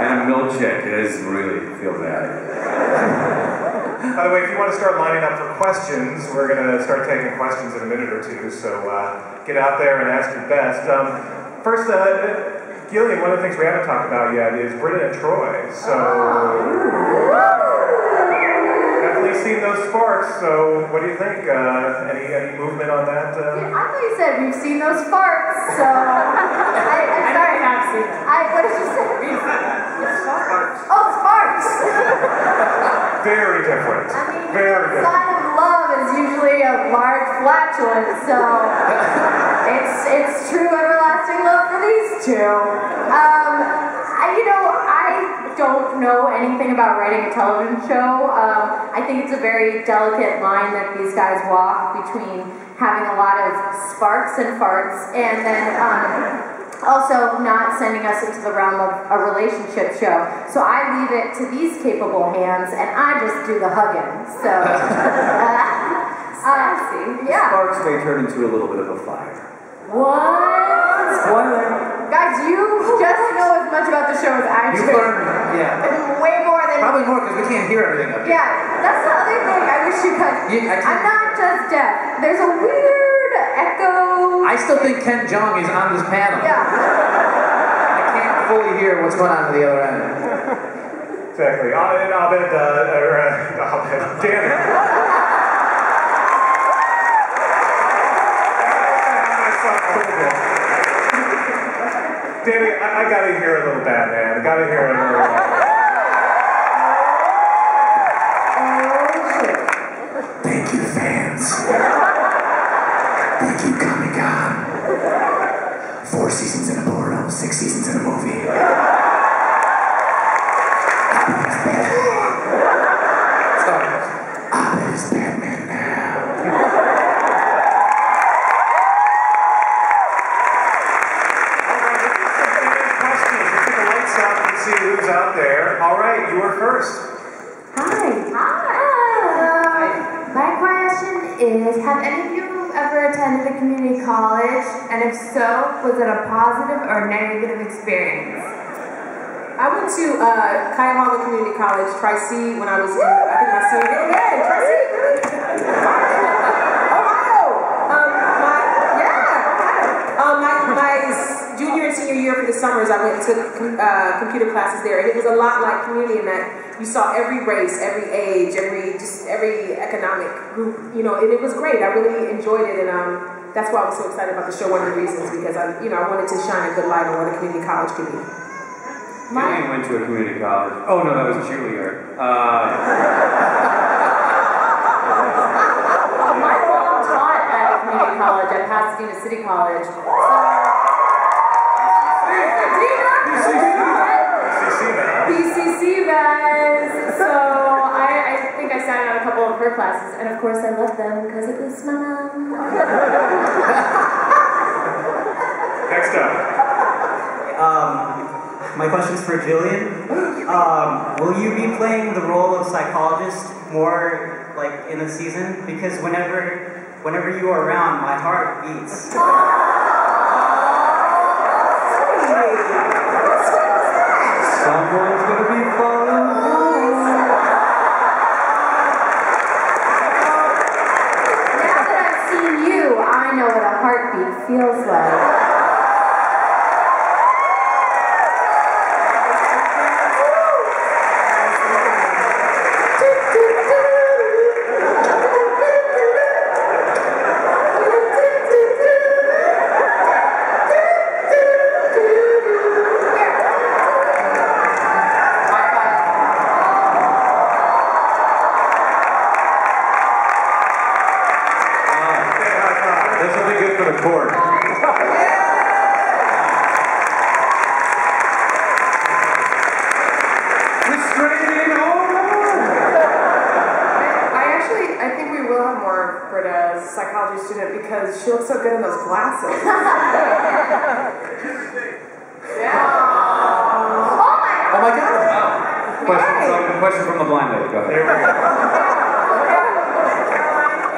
And a milkshake is really feel bad. By the way, if you want to start lining up for questions, we're going to start taking questions in a minute or two, so get out there and ask your best. First, Gillian, one of the things we haven't talked about yet is Britta and Troy, so... Definitely seen those sparks, so what do you think? Any movement on that? Yeah, I thought you said we've seen those sparks, so... I'm sorry. I have seen them. What did you say? Sparks. Oh, sparks! Very different. I mean, very the different. sign of love is usually a large flatulence, so it's true everlasting love for these two. I don't know anything about writing a television show. I think it's a very delicate line that these guys walk between having a lot of sparks and farts and then also not sending us into the realm of a relationship show. So I leave it to these capable hands, and I just do the hugging. So, yeah. Sparks may turn into a little bit of a fire. What? Spoiler. Guys, you just know as much about the show as I do. You learned, yeah. Way more than... Probably more, because we can't hear everything up here. Yeah, that's the other thing I wish you could... I'm not just deaf. There's a weird echo... I still think Ken Jeong is on this panel. Yeah. I can't fully hear what's going on the other end. Exactly. Danny. Danny, I gotta hear a little Batman. I gotta hear a little... Thank you, fans. Thank you, Comic-Con. 4 seasons in a porno, 6 seasons in a movie. Abed's Batman now. See who's out there. All right, you are first. Hi. My question is, have any of you ever attended a community college? And if so, was it a positive or negative experience? I went to Cuyahoga Community College, Tri-C, when I was in, I think my senior year. Yeah, Tri-C, really? Ohio! My junior and senior year for the summers, I went to computer classes there, and it was a lot like community in that you saw every race, every age, every economic group, you know, and it was great. I really enjoyed it, and that's why I was so excited about the show. One of the reasons, because I wanted to shine a good light on what a community college could be. Gillian went to a community college. Oh no, that was Juilliard. My mom taught at a community college at Pasadena City College. PCC guys. So I think I sat out a couple of her classes, and of course I loved them because it was my mom. Next up. My question's for Jillian. Will you be playing the role of psychologist more like in the season? Because whenever you are around, my heart beats. Someone's gonna be following us. Now that I've seen you, I know what a heartbeat feels like. Psychology student because she looks so good in those glasses. Yeah. Oh my God. Question from the blind lady. Go ahead. There we go.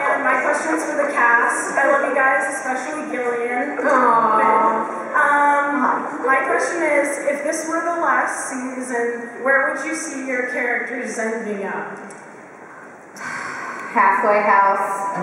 And my question's for the cast. I love you guys, especially Gillian. My question is, if this were the last season, where would you see your characters ending up? Halfway house.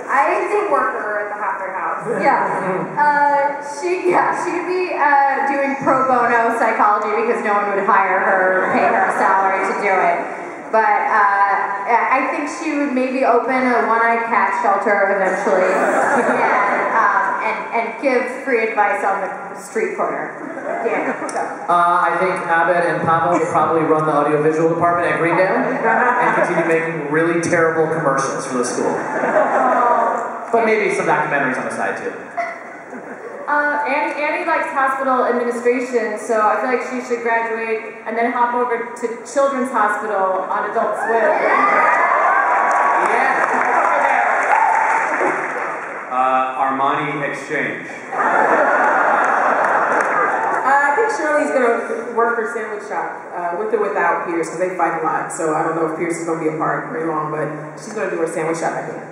I think worker at the halfway house. she'd be doing pro bono psychology because no one would hire her, pay her a salary to do it. But I think she would maybe open a one-eyed cat shelter eventually, and give free advice on the street corner. Yeah. I think Abed and Pavel would probably run the audiovisual department at Greendale and continue making really terrible commercials for the school. But maybe some documentaries on the side too. Annie likes hospital administration, so I feel like she should graduate and then hop over to Children's Hospital on Adult Swim. Yeah. Armani Exchange. I think Shirley's gonna work her sandwich shop, with or without Pierce, because they fight a lot. So I don't know if Pierce is gonna be apart very long, but she's gonna do her sandwich shop, I think.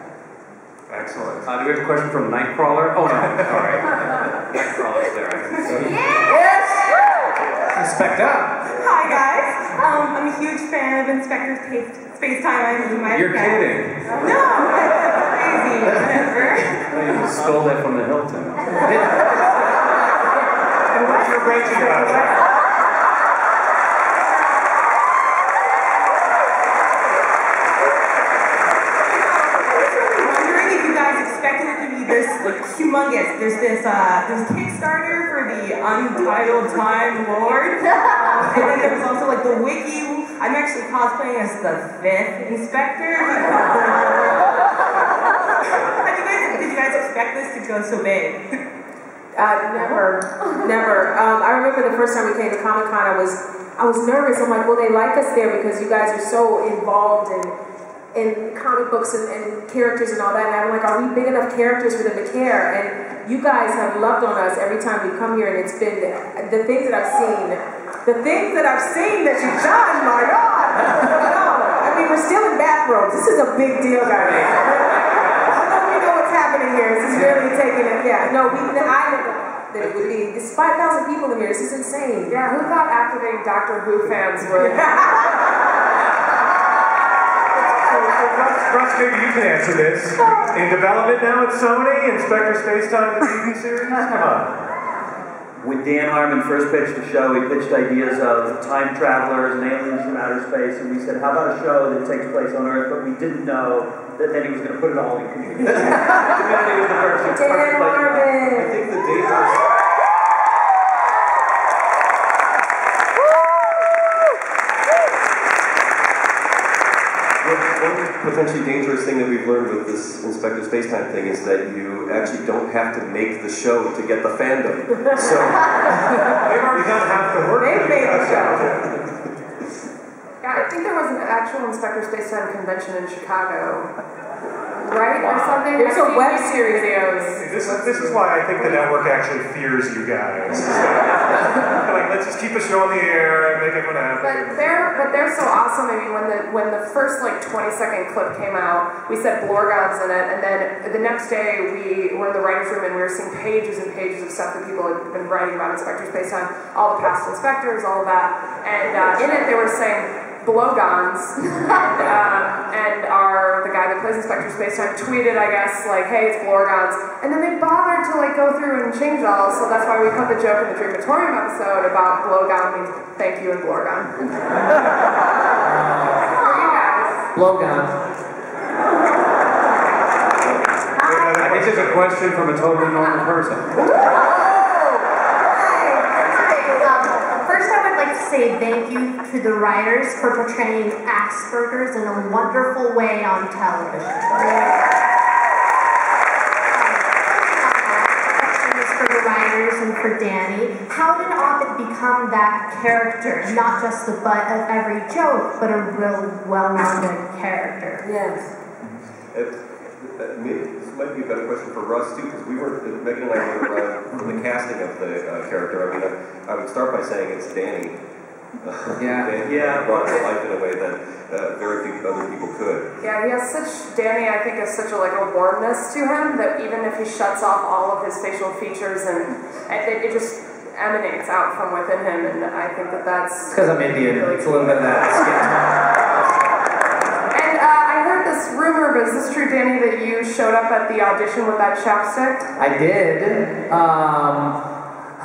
Excellent. Do we have a question from Nightcrawler? Oh no, sorry. Nightcrawler's there. Yes! Inspector. Hi guys. I'm a huge fan of Inspector Spacetime. You're kidding. No, that's crazy. Whatever. You stole that from the Hilton. What's your rating about that? There's like humongous. There's this Kickstarter for the Untitled Time Lord, and then there was also like the wiki. I'm actually cosplaying as the 5th Inspector. Did you guys expect this to go so big? Never. I remember the first time we came to Comic-Con, I was nervous. I'm like, well, they like us there because you guys are so involved in comic books and characters and all that. And I'm like, are we big enough characters for them to care? And you guys have loved on us every time we come here, and it's been the things that I've seen that you've done, my God! No, I mean, we're still in bathrobes. This is a big deal, guys. I don't know if you know what's happening here. This is really taking it. Yeah, no, I never thought that it would be. There's 5,000 people in here. This is insane. Yeah, who thought activating Doctor Who fans would? Russ, maybe you can answer this. In development now at Sony, Inspector Spacetime, the TV series? Come on. When Dan Harmon first pitched the show, he pitched ideas of time travelers and aliens from outer space, and we said, how about a show that takes place on Earth, but we didn't know that then he was going to put it all in community. Community was the perfect place. I think the dangerous... One potentially dangerous thing that we've learned with this Inspector Spacetime thing is that you actually don't have to make the show to get the fandom. So they've already done half the work. They've made the show. Yeah, I think there was an actual Inspector Spacetime convention in Chicago, right, or something. There's a web series. This is why I think the network actually fears you guys. Like, let's just keep a show on the air and make everyone happy. But they're so awesome. I mean, when the first like 20-second clip came out, we said Blorgon's in it, and then the next day we were in the writers' room and we were seeing pages and pages of stuff that people had been writing about Inspector Spacetime, all the past inspectors, all of that, and in it they were saying Blowgons, and the guy that plays Inspector Spacetime tweeted, I guess, like, hey, it's Blorgons, and then they bothered to like go through and change it all, so that's why we put the joke in the Dreamatorium episode about Blowgon means thank you and Blorgon. For you guys. Blowgon. I think there's a question from a totally normal person. Say thank you to the writers for portraying Asperger's in a wonderful way on television. Questions for the writers and for Danny. How did Ovid become that character? Not just the butt of every joke, but a real well-rounded character. Yes. This might be a better question for Russ too, because Megan and I were in the casting of the character. I mean, I would start by saying it's Danny. Brought to life in a way that very few other people could. Yeah, he has Danny, I think, has such a warmness to him that even if he shuts off all of his facial features and it just emanates out from within him, and I think that's... Because I'm Indian, really it's a little bit of that skin tone. And I heard this rumor, but is this true, Danny, that you showed up at the audition with that chapstick? I did.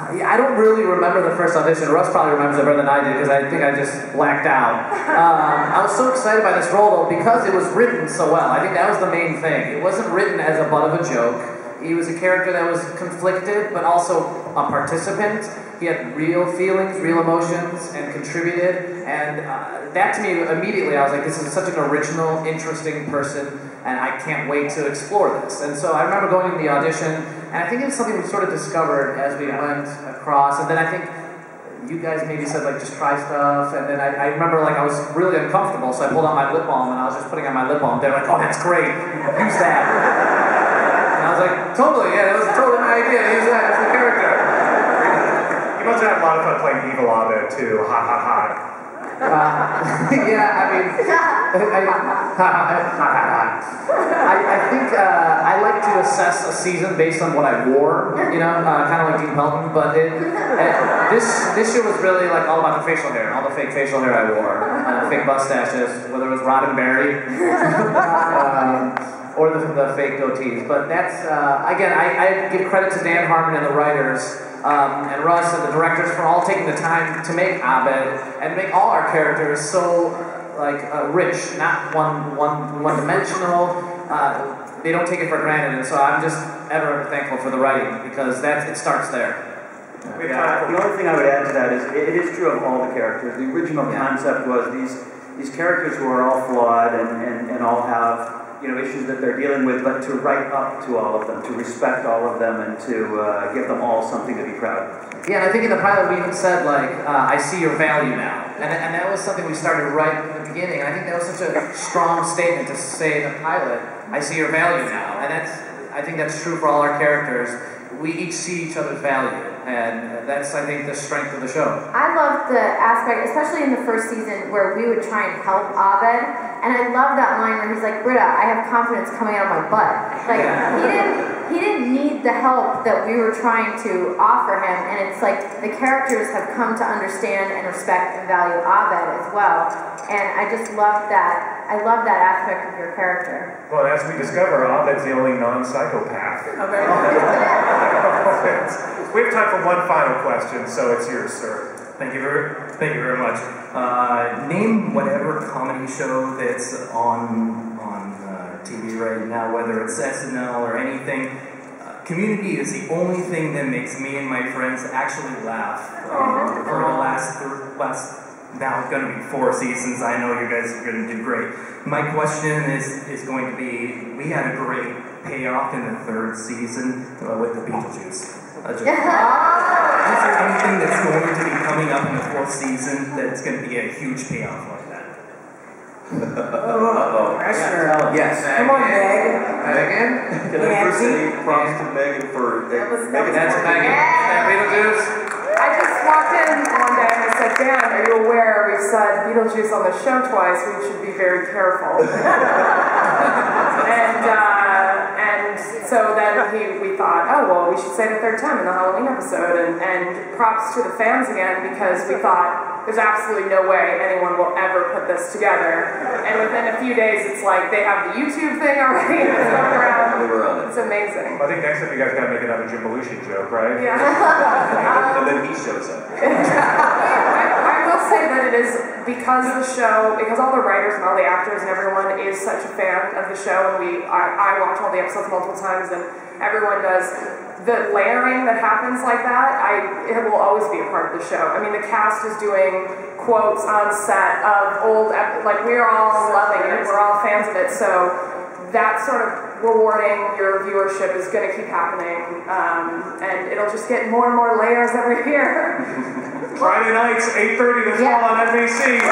I don't really remember the first audition. Russ probably remembers it better than I did because I think I just blacked out. I was so excited by this role though because it was written so well. I think that was the main thing. It wasn't written as a butt of a joke. He was a character that was conflicted but also a participant. He had real feelings, real emotions, and contributed. And that to me, immediately, I was like, this is such an original, interesting person, and I can't wait to explore this. And so I remember going to the audition, and I think it was something we sort of discovered as we went across. And then I think you guys maybe said, just try stuff. And then I remember, I was really uncomfortable, so I pulled out my lip balm, and I was just putting on my lip balm. They're like, oh, that's great. Use that. And I was like, totally, yeah, that was totally my idea. Use that as the character. You must have had a lot of fun playing Evil Abed too. Ha ha ha. Yeah, I mean, I think I like to assess a season based on what I wore, kind of like Dean Pelton. But this year was really all about the facial hair, all the fake facial hair I wore, fake mustaches, whether it was Roddenberry or the fake goatees. But that's again, I give credit to Dan Harmon and the writers. And Russ and the directors for all taking the time to make Abed and make all our characters so rich, not one-dimensional. They don't take it for granted, and so I'm just ever thankful for the writing because it starts there. The only thing I would add to that is it is true of all the characters. The original concept was these characters who are all flawed and all have issues that they're dealing with, but to write up to all of them, to respect all of them, and to give them all something to be proud of. Yeah, and I think in the pilot we even said, I see your value now. And that was something we started right in the beginning. And I think that was such a strong statement to say in the pilot, I see your value now. And I think that's true for all our characters. We each see each other's value. And that's, I think, the strength of the show. I loved the aspect, especially in the first season, where we would try and help Abed. And I love that line where he's like, Britta, I have confidence coming out of my butt. He didn't need the help that we were trying to offer him. And it's the characters have come to understand and respect and value Abed as well. And I just love that. I love that aspect of your character. Well, as we discover, Abed's the only non-psychopath. Oh, very We have time for one final question, so it's yours, sir. Thank you very much. Name whatever comedy show that's on TV right now, whether it's SNL or anything. Community is the only thing that makes me and my friends actually laugh. For the last now it's going to be 4 seasons. I know you guys are going to do great. My question is going to be: we had a great payoff in the 3rd season with the Beetlejuice. Is there anything that's going to be coming up in the 4th season that's going to be a huge payoff like that? Pressure. Yes. Come on, Meg. Megan? Can I first say props to Megan for... That's Megan. Beetlejuice. I just walked in one day and I said, Dan, are you aware we've said Beetlejuice on the show twice? We should be very careful. And so then we thought, oh, well, we should say it a 3rd time in the Halloween episode. And props to the fans again, because we thought there's absolutely no way anyone will ever put this together. And within a few days, it's they have the YouTube thing already. It's going around. We were on it. It's amazing. I think next time you guys got to make another Jim Belushi joke, right? Yeah. And then he shows up. I will say that it is because all the writers and all the actors and everyone is such a fan of the show, and I watch all the episodes multiple times, and everyone does. The layering that happens like that, it will always be a part of the show. I mean, the cast is doing quotes on set of old, we're all loving it, we're all fans of it, so that sort of rewarding your viewership is going to keep happening, and it'll just get more and more layers every year. Friday nights, 8:30 this fall on NBC.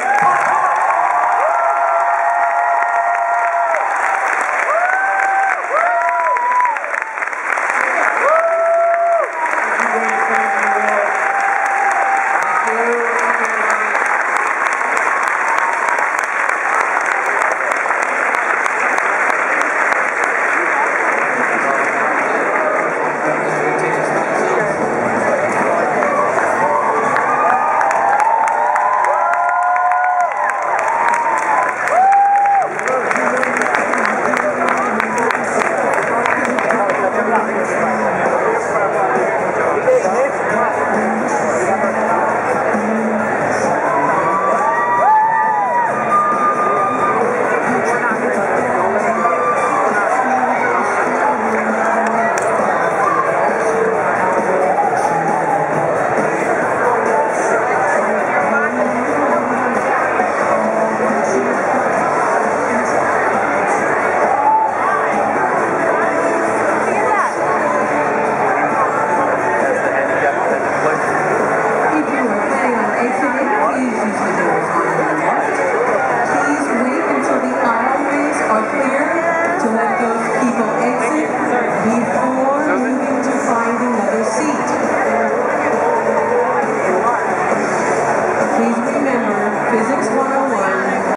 Please